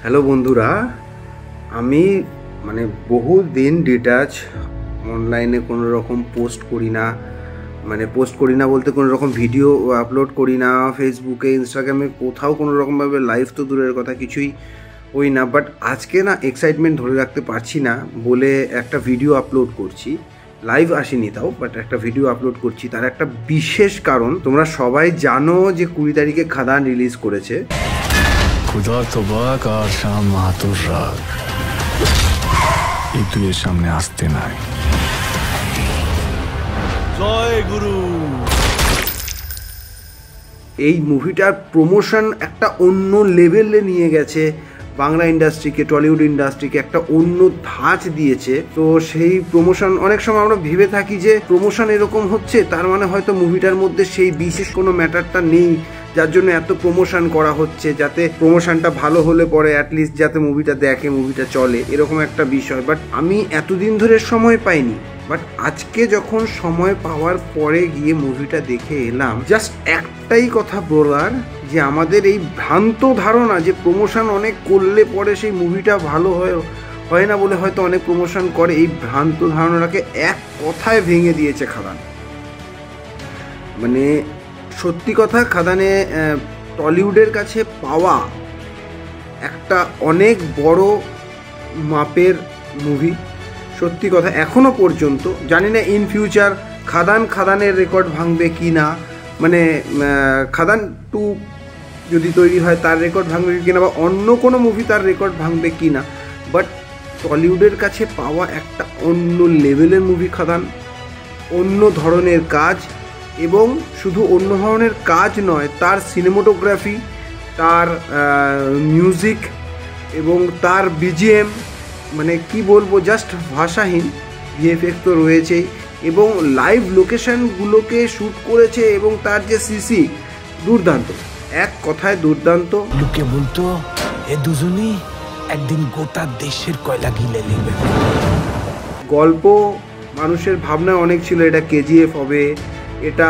Hello বন্ধুরা, আমি বহু দিন ডিটাচ অনলাইনে কোনো রকম পোস্ট করি না, বলতে কোনো রকম ভিডিও আপলোড করি না। ফেসবুকে, ইনস্টাগ্রামে কোথাও কোনো রকমভাবে লাইভ তো দূরের কথা, কিছুই হই না। বাট আজকে না এক্সাইটমেন্ট ধরে রাখতে পারছি না বলে একটা ভিডিও আপলোড করছি। লাইভ আসেনি তাও, বাট একটা ভিডিও আপলোড করছি। তার একটা বিশেষ কারণ, তোমরা সবাই জানো যে 20 তারিখে খাদান রিলিজ করেছে। खुदा तबाक আর শাম মাহাতুর রাগ এই দুয়ের সামনে আসতে নাই। জয় গুরু। এই মুভিটার প্রমোশন একটা অন্য লেভেলে নিয়ে গেছে বাংলা ইন্ডাস্ট্রিকে, টলিউড ইন্ডাস্ট্রিকে একটা অন্য ধাঁচ দিয়েছে। তো সেই প্রমোশন, অনেক সময় আমরা ভেবে থাকি যে প্রমোশন এরকম হচ্ছে, তার মানে হয়তো মুভিটার মধ্যে সেই বিশেষ কোনো ম্যাটারটা নেই, যার জন্য এত প্রমোশন করা হচ্ছে, যাতে প্রমোশনটা ভালো হলে পরে অ্যাটলিস্ট যাতে মুভিটা দেখে, মুভিটা চলে, এরকম একটা বিষয়। বাট আমি এতদিন ধরে সময় পাইনি, বাট আজকে যখন সময় পাওয়ার পরে গিয়ে মুভিটা দেখে এলাম, জাস্ট একটাই কথা বলার, যে আমাদের এই ভ্রান্ত ধারণা যে প্রমোশন অনেক করলে পরে সেই মুভিটা ভালো হয় না বলে হয়তো অনেক প্রমোশন করে, এই ভ্রান্ত ধারণাটাকে এক কথায় ভেঙে দিয়েছে খাদান। সত্যি কথা, খাদানে টলিউডের কাছে পাওয়া একটা অনেক বড় মাপের মুভি। সত্যি কথা, এখনও পর্যন্ত জানি না ইন ফিউচার খাদানের রেকর্ড ভাঙবে কি না, খাদান 2 যদি তৈরি হয় তার রেকর্ড ভাঙবে কি না, বা অন্য কোনো মুভি তার রেকর্ড ভাঙবে কি না। বাট টলিউডের কাছে পাওয়া একটা অন্য লেভেলের মুভি খাদান, অন্য ধরনের কাজ, এবং শুধু অন্য ধরনের কাজ নয়, তার সিনেমাটোগ্রাফি, তার মিউজিক এবং তার বিজিএম, কি বলবো, জাস্ট ভাষাহীন। ভিএফএক্স তো রয়েছেই, এবং লাইভ লোকেশনগুলোকে শ্যুট করেছে, এবং তার যে সিসি, দুর্দান্ত, এক কথায় দুর্দান্ত। লোকে বলতো এ দুজনই একদিন গোটা দেশের কয়লা গিলে নেবে। গল্প মানুষের ভাবনায় অনেক ছিল, এটা কেজিএফ হবে, এটা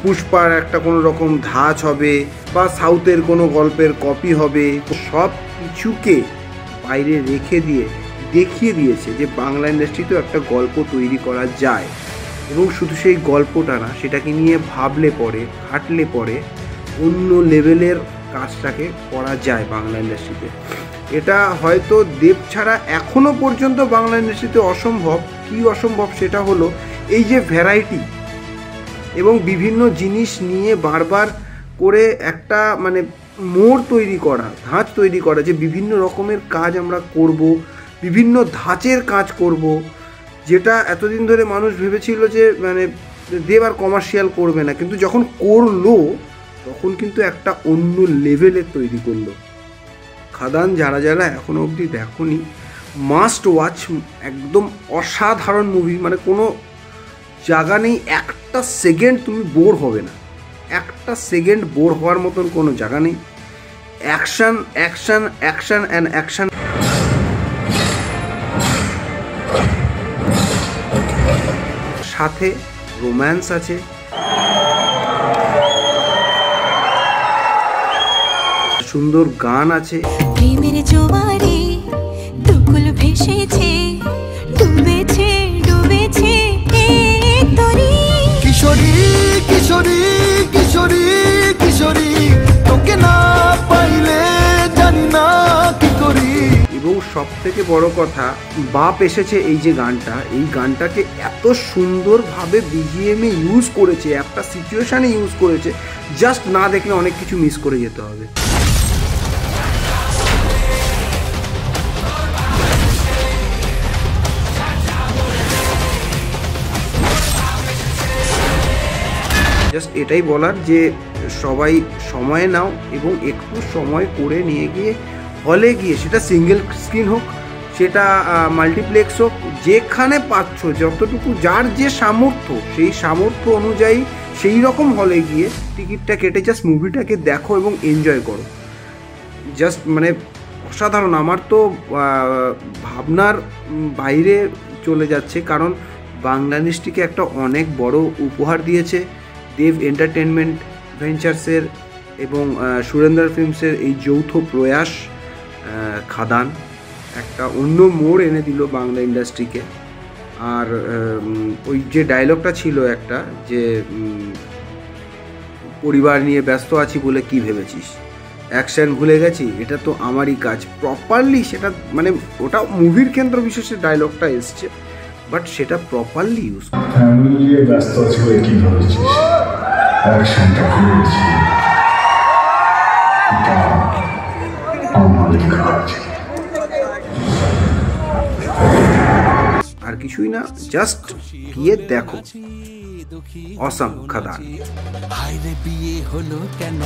পুষ্পার একটা কোনো রকম ধাঁচ হবে, বা সাউথের কোনো গল্পের কপি হবে। সব কিছুকে বাইরে রেখে দিয়ে দেখিয়ে দিয়েছে যে বাংলা ইন্ডাস্ট্রিতেও একটা গল্প তৈরি করা যায়, এবং শুধু সেই গল্পটা না, সেটাকে নিয়ে ভাবলে পরে, খাটলে পরে অন্য লেভেলের কাজটাকে করা যায় বাংলা ইন্ডাস্ট্রিতে। এটা হয়তো দেব ছাড়া এখনও পর্যন্ত বাংলা ইন্ডাস্ট্রিতে অসম্ভব। কি অসম্ভব? সেটা হলো এই যে ভ্যারাইটি এবং বিভিন্ন জিনিস নিয়ে বারবার করে একটা মোড় তৈরি করা, ধাঁচ তৈরি করা, যে বিভিন্ন রকমের কাজ আমরা করব, বিভিন্ন ধাঁচের কাজ করব, যেটা এতদিন ধরে মানুষ ভেবেছিল যে দেব আর কমার্শিয়াল করবে না, কিন্তু যখন করলো তখন কিন্তু একটা অন্য লেভেলের তৈরি করলো। খাদান যারা যারা এখনো অবধি দেখোনি, মাস্ট ওয়াচ। একদম অসাধারণ মুভি, কোনো জায়গা নেই, একটা সেকেন্ড তুমি বোর হবে না, একটা সেকেন্ড বোর হওয়ার মতন কোনো জায়গা নেই। Action action action and action, সাথে রোম্যান্স আছে, সুন্দর গান আছে। প্রেমের জোয়ারে দুকুল ভেসেছে, ডুবেছে ডুবেছে তরি। কিশোরী কিশোরী কিশোরী কিশোরী, তোকে না পাইলে জানি না কি করি। এবং সব থেকে বড় কথা, বাপ এসেছে, এই যে গানটা, এই গানটাকে এত সুন্দরভাবে বিজিএমে ইউজ করেছে, একটা সিচুয়েশানে ইউজ করেছে, জাস্ট না দেখলে অনেক কিছু মিস করে যেতে হবে। জাস্ট এটাই বলার যে সবাই সময় নাও, এবং একটু সময় করে নিয়ে গিয়ে হলে গিয়ে, সেটা সিঙ্গেল স্ক্রিন হোক, সেটা মাল্টিপ্লেক্স হোক, যেখানে পাচ্ছ, যতটুকু যার যে সামর্থ্য, সেই সামর্থ্য অনুযায়ী সেই রকম হলে গিয়ে টিকিটটা কেটে জাস্ট মুভিটাকে দেখো এবং এনজয় করো। জাস্ট অসাধারণ। আমার তো ভাবনার বাইরে চলে যাচ্ছে, কারণ বাংলা ইন্ডাস্ট্রিকে একটা অনেক বড় উপহার দিয়েছে দেব এন্টারটেনমেন্ট ভেঞ্চার্সের এবং সুরেন্দ্র ফিল্মসের এই যৌথ প্রয়াস খাদান একটা অন্য মোড় এনে দিল বাংলা ইন্ডাস্ট্রিকে। আর ওই যে ডায়লগটা ছিল একটা, যে পরিবার নিয়ে ব্যস্ত আছি বলে কি ভেবেছিস, অ্যাকশন ভুলে গেছি, এটা তো আমারই কাজ, প্রপারলি সেটা মানে ওটা মুভির কেন্দ্র বিশেষে ডায়লগটা এসছে, বাট সেটা প্রপারলি ইউজ। ফ্যামিলি নিয়ে ব্যস্ত আছি বলে কি ভেবেছিস, অ্যাকশনটা ভুলে গেছি, এটা আমারই কাজ। আর কিছুই না, জাস্ট গিয়ে দেখো, অসাম খাদান। হায়রে বিয়ে হলো কেন